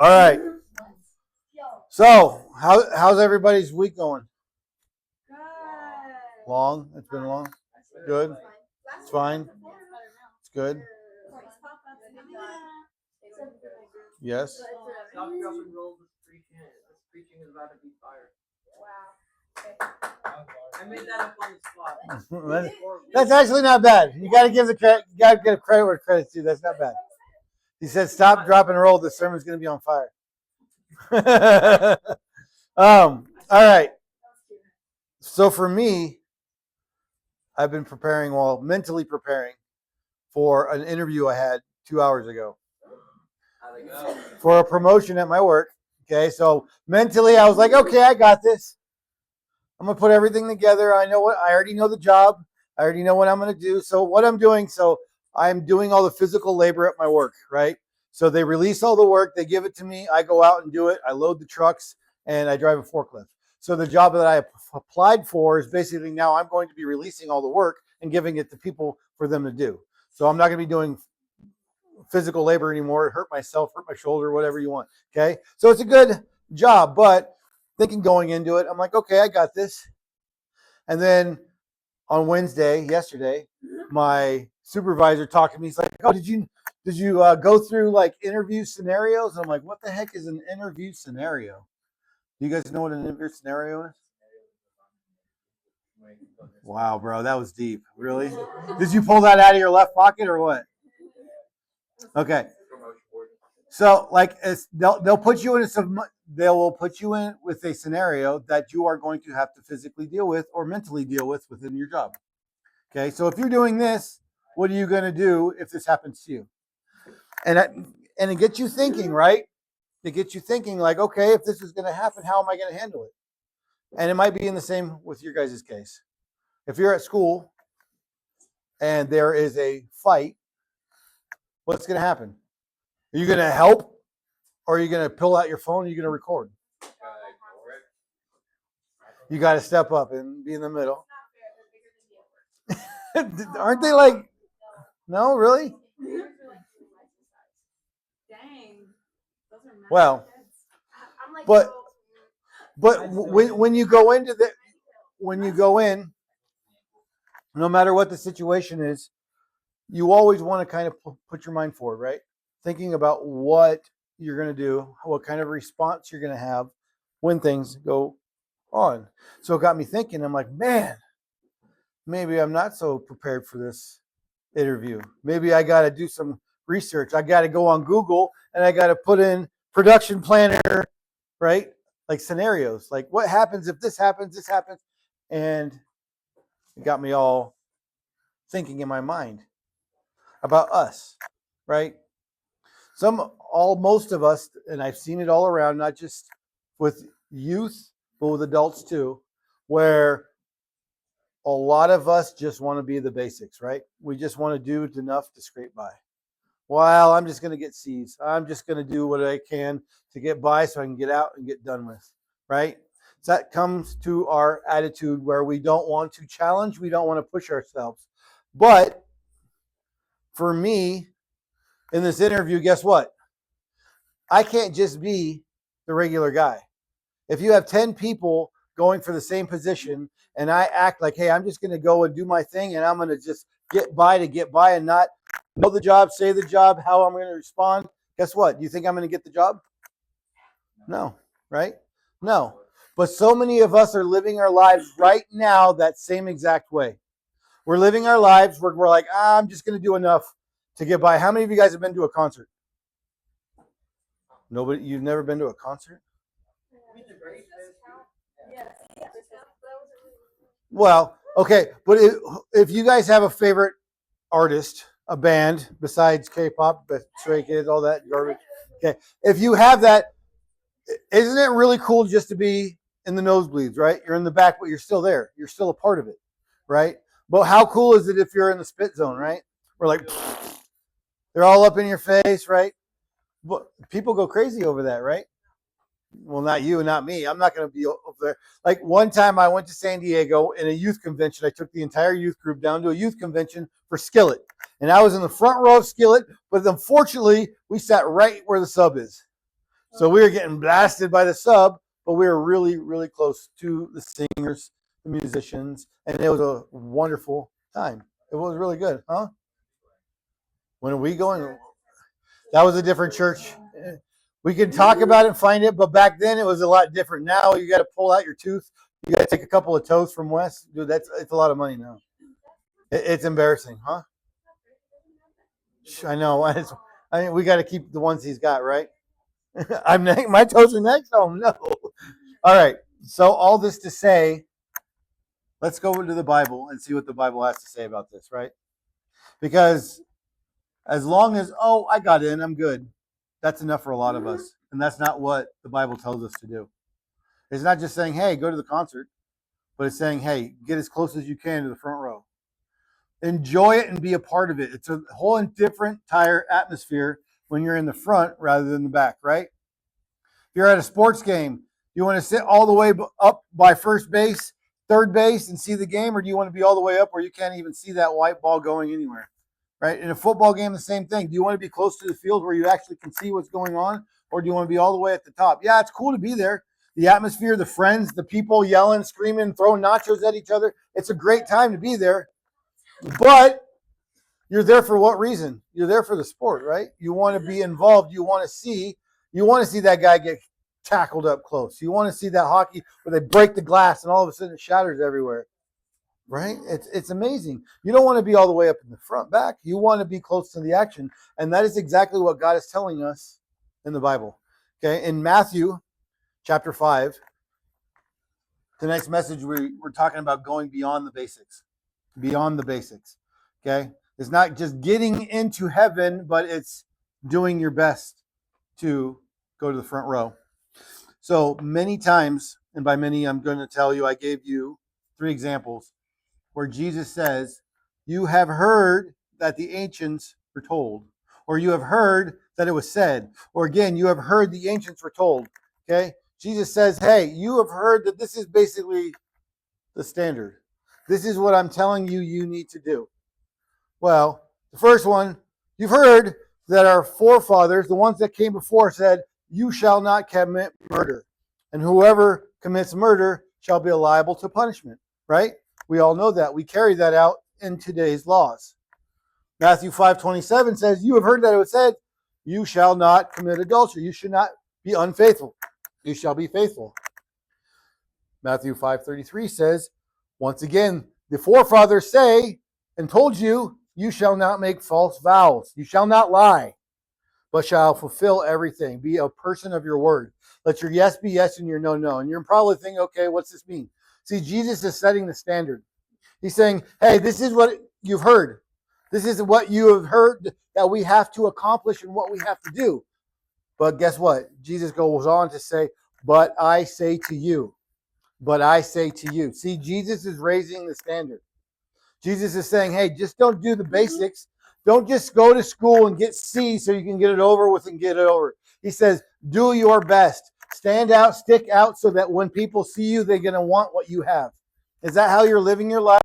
All right. So, how's everybody's week going? Long? It's been long? Good? It's fine? It's good? Yes? Stop, drop, and roll. This preaching is about to be fire. I made that up on the spot. That's actually not bad. You got to give the credit. You got to give credit where credit's due. That's not bad. He said, "Stop, drop, and roll. The sermon's going to be on fire." All right. So for me, I've been preparing, mentally preparing for an interview I had 2 hours ago for a promotion at my work. Okay, so mentally I was like, okay, I got this. I'm gonna put everything together. I already know the job. I already know what I'm gonna do. So what I'm doing, I'm doing all the physical labor at my work, right? So they release all the work, they give it to me, I go out and do it, I load the trucks, and I drive a forklift. So the job that I applied for is basically now I'm going to be releasing all the work and giving it to people for them to do. So I'm not gonna be doing physical labor anymore, hurt myself, hurt my shoulder, whatever you want, okay? So it's a good job, but thinking going into it, I'm like, okay, I got this. And then on yesterday, my supervisor talked to me. He's like, "Oh, did you go through like interview scenarios?" And I'm like, "What the heck is an interview scenario? Do you guys know what an interview scenario is?" Wow, bro, that was deep. Really? Did you pull that out of your left pocket or what? Okay. So like they'll put you in they will put you in with a scenario that you are going to have to physically deal with or mentally deal with within your job. Okay, so if you're doing this, what are you going to do if this happens to you? And it gets you thinking, right? It gets you thinking like, okay, if this is going to happen, how am I going to handle it? And it might be in the same with your guys' case. If you're at school and there is a fight, what's going to happen? Are you going to help, or are you going to pull out your phone and you're going to record? You got to step up and be in the middle. Aren't they like, no, really? Well, but when you go into no matter what the situation is, you always want to kind of put your mind forward, right? Thinking about what you're going to do, what kind of response you're going to have when things go on. So it got me thinking. I'm like, man, maybe I'm not so prepared for this interview. Maybe I got to do some research. I got to go on Google and I got to put in production planner, right? Like scenarios, like what happens if this happens, and it got me all thinking in my mind about us, right? Most of us, and I've seen it all around, not just with youth, but with adults too, where a lot of us just want to be the basics, right? We just want to do enough to scrape by. Well, I'm just going to get C's. I'm just going to do what I can to get by so I can get out and get done with, right? So that comes to our attitude where we don't want to challenge. We don't want to push ourselves. But for me, in this interview, guess what? I can't just be the regular guy. If you have 10 people going for the same position and I act like, hey, I'm just going to go and do my thing and I'm going to just get by and not know the job, say the job, how I'm going to respond, guess what? Do you think I'm going to get the job? No, right? No. But so many of us are living our lives right now that same exact way. We're living our lives where we're like, I'm just going to do enough to get by. How many of you guys have been to a concert? Nobody? You've never been to a concert? Well, okay, but if you guys have a favorite artist, a band besides K-pop, but Stray Kids, all that garbage, okay, if you have that, isn't it really cool just to be in the nosebleeds, right? You're in the back, but you're still there. You're still a part of it, right? But how cool is it if you're in the spit zone, right? We're like, they're all up in your face, right? But people go crazy over that, right? Well, not you and not me. I'm not going to be over there. Like one time I went to San Diego in a youth convention. I took the entire youth group down to a youth convention for Skillet. And I was in the front row of Skillet, but unfortunately we sat right where the sub is. So we were getting blasted by the sub, but we were really, really close to the singers, the musicians, and it was a wonderful time. It was really good, huh? When are we going? That was a different church. We can talk about it and find it, but back then it was a lot different. Now you got to pull out your tooth. You got to take a couple of toes from Wes. Dude, it's a lot of money now. It's embarrassing, huh? I know. I mean, we got to keep the ones he's got, right? My toes are next. Oh no! All right. So all this to say, let's go into the Bible and see what the Bible has to say about this, right? Because as long as I got in, I'm good. That's enough for a lot of us, and that's not what the Bible tells us to do. It's not just saying, "Hey, go to the concert," but it's saying, "Hey, get as close as you can to the front row. Enjoy it and be a part of it." It's a whole different entire atmosphere when you're in the front rather than the back, right? If you're at a sports game, you want to sit all the way up by first base, third base, and see the game, or do you want to be all the way up where you can't even see that white ball going anywhere, right? In a football game, the same thing. Do you want to be close to the field where you actually can see what's going on, or do you want to be all the way at the top? Yeah, it's cool to be there. The atmosphere, the friends, the people yelling, screaming, throwing nachos at each other. It's a great time to be there. But you're there for what reason? You're there for the sport, right? You want to be involved. You want to see that guy get tackled up close. You want to see that hockey where they break the glass and all of a sudden it shatters everywhere, right? It's amazing. You don't want to be all the way up in the front back. You want to be close to the action. And that is exactly what God is telling us in the Bible. Okay, in Matthew chapter 5, tonight's message, we're talking about going beyond the basics. Beyond the basics. Okay? It's not just getting into heaven, but it's doing your best to go to the front row. So many times, and by many I'm going to tell you, I gave you 3 examples where Jesus says, you have heard that the ancients were told, or you have heard that it was said, or again, you have heard the ancients were told. Okay? Jesus says, hey, you have heard that this is basically the standard. This is what I'm telling you you need to do. Well, the first one, you've heard that our forefathers, the ones that came before, said, you shall not commit murder. And whoever commits murder shall be liable to punishment, right? We all know that. We carry that out in today's laws. Matthew 5:27 says, you have heard that it was said, you shall not commit adultery. You should not be unfaithful. You shall be faithful. Matthew 5:33 says, once again, the forefathers say and told you, you shall not make false vows. You shall not lie, but shall fulfill everything. Be a person of your word. Let your yes be yes and your no, no. And you're probably thinking, okay, what's this mean? See, Jesus is setting the standard. He's saying, hey, this is what you've heard. This is what you have heard that we have to accomplish and what we have to do. But guess what? Jesus goes on to say, but I say to you. But I say to you. See, Jesus is raising the standard. Jesus is saying, hey, just don't do the basics. Don't just go to school and get C so you can get it over with and get it over. He says, do your best. Stand out, stick out so that when people see you, they're going to want what you have. Is that how you're living your life?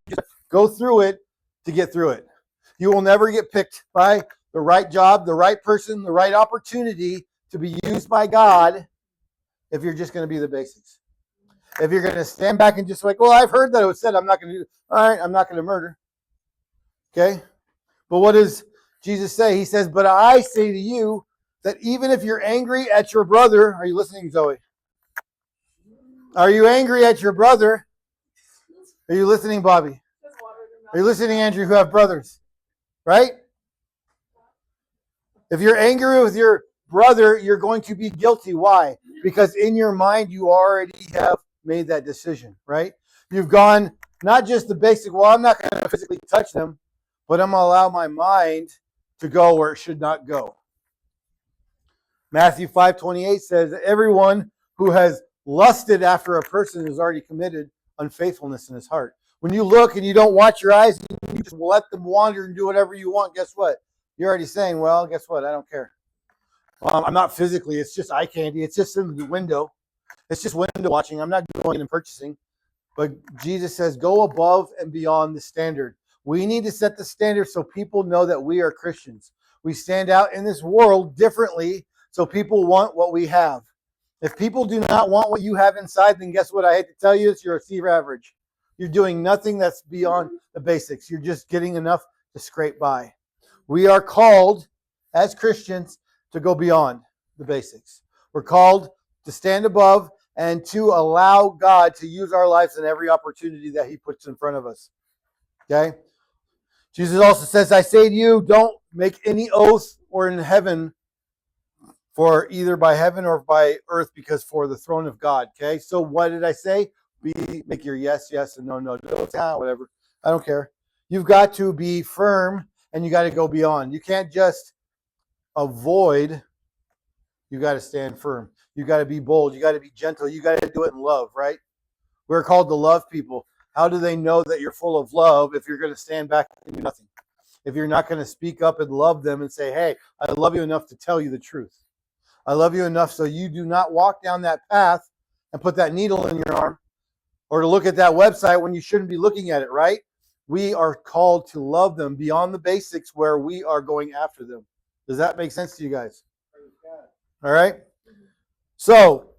Just go through it to get through it. You will never get picked by the right job, the right person, the right opportunity to be used by God if you're just going to be the basics. If you're going to stand back and just like, well, I've heard that it was said, I'm not going to do it. All right, I'm not going to murder. Okay? But what does Jesus say? He says, but I say to you that even if you're angry at your brother, are you listening, Zoe? Are you angry at your brother? Are you listening, Bobby? Are you listening, Andrew, who have brothers? Right? If you're angry with your brother, you're going to be guilty. Why? Because in your mind, you already have made that decision, right? You've gone not just the basic, well, I'm not going to physically touch them, but I'm going to allow my mind to go where it should not go. Matthew 5:28 says that everyone who has lusted after a person has already committed unfaithfulness in his heart. When you look and you don't watch your eyes, you just let them wander and do whatever you want, guess what? You're already saying, well, guess what? I don't care. I'm not physically. It's just eye candy. It's just in the window. It's just window watching. I'm not going and purchasing. But Jesus says, go above and beyond the standard. We need to set the standard so people know that we are Christians. We stand out in this world differently So people want what we have. If people do not want what you have inside, then guess what? I hate to tell you, you're a C average. You're doing nothing that's beyond the basics. You're just getting enough to scrape by. We are called as Christians to go beyond the basics. We're called to stand above and to allow God to use our lives in every opportunity that He puts in front of us. Okay? Jesus also says, I say to you, don't make any oath or in heaven, for either by heaven or by earth, because for the throne of God. Okay? So what did I say? Make your yes, yes, and no, no, no, whatever. I don't care. You've got to be firm and you got to go beyond. You can't just avoid. You got to stand firm. You got to be bold. You got to be gentle. You got to do it in love, right? We're called to love people. How do they know that you're full of love if you're going to stand back and do nothing? If you're not going to speak up and love them and say, hey, I love you enough to tell you the truth. I love you enough so you do not walk down that path and put that needle in your arm or to look at that website when you shouldn't be looking at it, right? We are called to love them beyond the basics where we are going after them. Does that make sense to you guys? All right? So,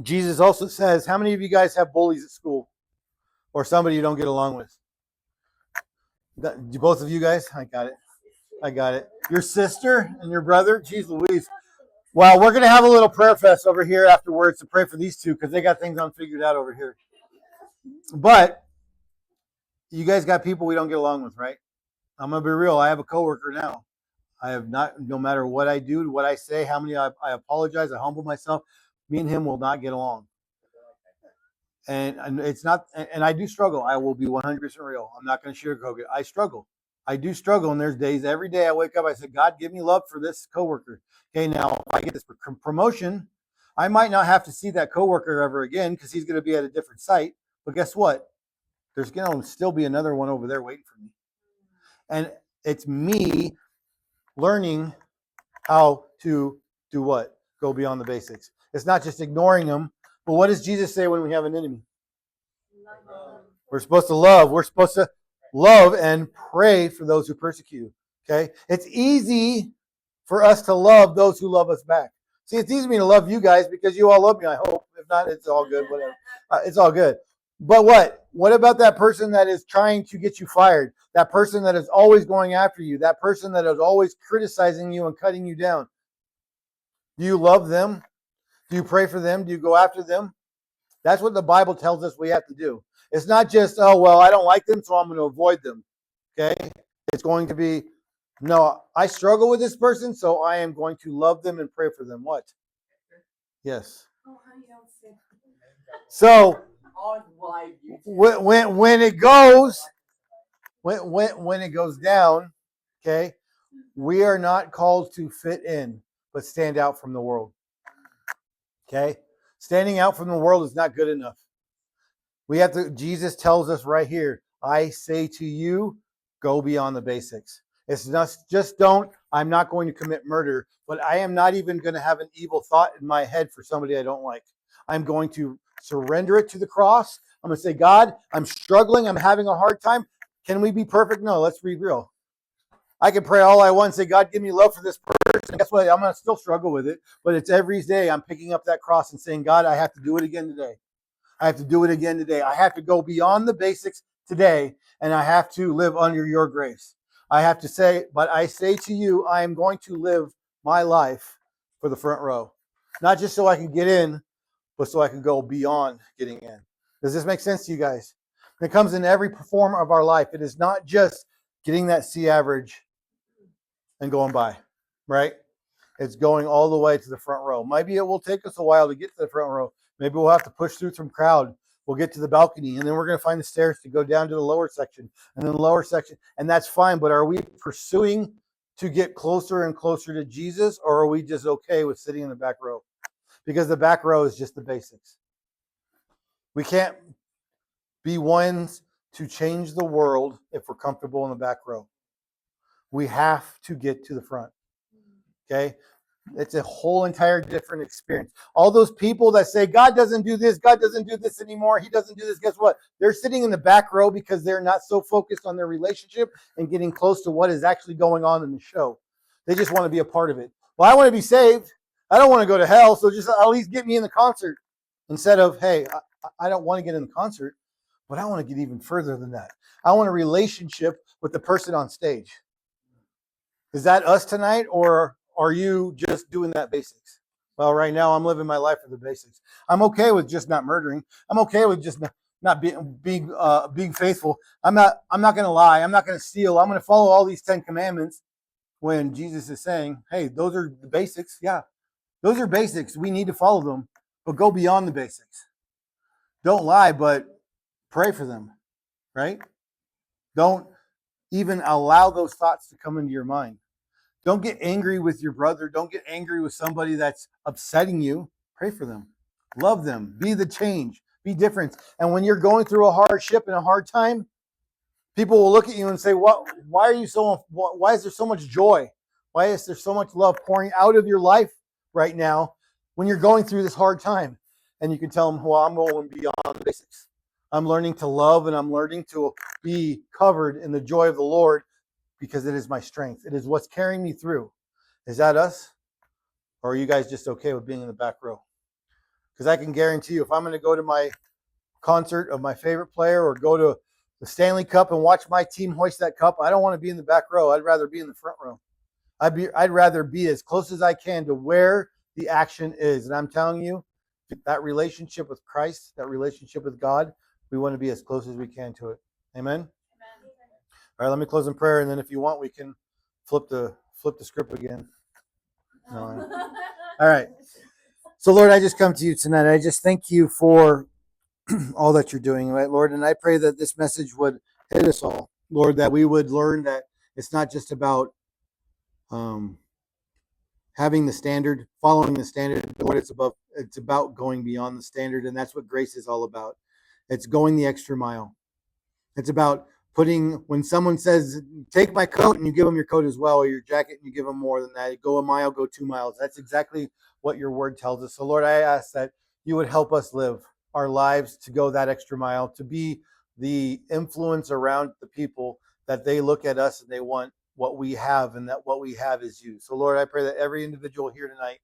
Jesus also says, how many of you guys have bullies at school? Or somebody you don't get along with? Do both of you guys? I got it. I got it. Your sister and your brother? Jeez Louise. Well, we're going to have a little prayer fest over here afterwards to pray for these two because they got things unfigured out over here. But you guys got people we don't get along with, right? I'm going to be real. I have a coworker now. I have not, no matter what I do, what I say, how many I apologize, I humble myself, me and him will not get along. And it's not, and I do struggle. I will be 100% real. I'm not going to sugarcoat it. I struggle. I do struggle. And there's days, every day I wake up, I say, God, give me love for this coworker. Okay, now if I get this promotion, I might not have to see that coworker ever again because he's going to be at a different site. But guess what? There's going to still be another one over there waiting for me. And it's me learning how to do what? Go beyond the basics. It's not just ignoring them. But what does Jesus say when we have an enemy? We're supposed to love. We're supposed to love and pray for those who persecute you. Okay? It's easy for us to love those who love us back. See, it's easy for me to love you guys because you all love me, I hope. If not, it's all good. Whatever. It's all good. But what? What about that person that is trying to get you fired? That person that is always going after you? That person that is always criticizing you and cutting you down? Do you love them? Do you pray for them? Do you go after them? That's what the Bible tells us we have to do. It's not just, oh, well, I don't like them, so I'm going to avoid them. Okay? It's going to be, no, I struggle with this person, so I am going to love them and pray for them. What? Yes. So, when it goes, when it goes down, okay, we are not called to fit in, but stand out from the world. Okay? Standing out from the world is not good enough. We have to, Jesus tells us right here, I say to you, go beyond the basics. It's not just don't, I'm not going to commit murder, but I am not even going to have an evil thought in my head for somebody I don't like. I'm going to surrender it to the cross. I'm going to say, God, I'm struggling. I'm having a hard time. Can we be perfect? No, let's be real. I can pray all I want and say, God, give me love for this person. Guess what? I'm going to still struggle with it. But it's every day I'm picking up that cross and saying, God, I have to do it again today. I have to do it again today. I have to go beyond the basics today, and I have to live under your grace. I have to say, but I say to you, I am going to live my life for the front row. Not just so I can get in, but so I can go beyond getting in. Does this make sense to you guys? It comes in every form of our life. It is not just getting that C average and going by, right? It's going all the way to the front row. Maybe it will take us a while to get to the front row. Maybe we'll have to push through some crowd. We'll get to the balcony, and then we're going to find the stairs to go down to the lower section, and then the lower section, and that's fine. But are we pursuing to get closer and closer to Jesus, or are we just okay with sitting in the back row? Because the back row is just the basics. We can't be ones to change the world if we're comfortable in the back row. We have to get to the front. Okay? It's a whole entire different experience. All those people that say, God doesn't do this, God doesn't do this anymore, He doesn't do this, guess what? They're sitting in the back row because they're not so focused on their relationship and getting close to what is actually going on in the show. They just want to be a part of it. Well, I want to be saved. I don't want to go to hell, so just at least get me in the concert. Instead of, hey, I don't want to get in the concert, but I want to get even further than that. I want a relationship with the person on stage. Is that us tonight, or are you just doing that basics? Well, right now I'm living my life for the basics. I'm okay with just not murdering. I'm okay with just not being faithful. I'm not going to lie. I'm not going to steal. I'm going to follow all these 10 commandments. When Jesus is saying, hey, those are the basics. Yeah, those are basics. We need to follow them, but go beyond the basics. Don't lie, but pray for them, right? Don't even allow those thoughts to come into your mind. Don't get angry with your brother. Don't get angry with somebody that's upsetting you. Pray for them. Love them. Be the change. Be different. And when you're going through a hardship and a hard time, people will look at you and say, "What? Why are you so? Why is there so much joy? Why is there so much love pouring out of your life right now when you're going through this hard time?" And you can tell them, "Well, I'm going beyond the basics. I'm learning to love, and I'm learning to be covered in the joy of the Lord because it is my strength. It is what's carrying me through." Is that us, or are you guys just okay with being in the back row? Because I can guarantee you, if I'm going to go to my concert of my favorite player or go to the Stanley Cup and watch my team hoist that cup, I don't want to be in the back row. I'd rather be in the front row. I'd rather be as close as I can to where the action is. And I'm telling you, that relationship with Christ, that relationship with God, we want to be as close as we can to it. Amen? Amen. All right, let me close in prayer, and then if you want, we can flip the script again. No. All right. So Lord, I just come to you tonight. I just thank you for all that you're doing, right, Lord? And I pray that this message would hit us all, Lord, that we would learn that it's not just about having the standard, following the standard, but what it's about going beyond the standard. And that's what grace is all about. It's going the extra mile. It's about when someone says, take my coat, and you give them your coat as well, or your jacket, and you give them more than that. Go a mile, go 2 miles. That's exactly what your word tells us. So Lord, I ask that you would help us live our lives to go that extra mile, to be the influence around the people that they look at us and they want what we have, and that what we have is you. So Lord, I pray that every individual here tonight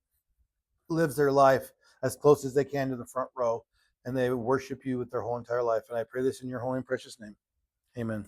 lives their life as close as they can to the front row, and they worship you with their whole entire life. And I pray this in your holy and precious name. Amen.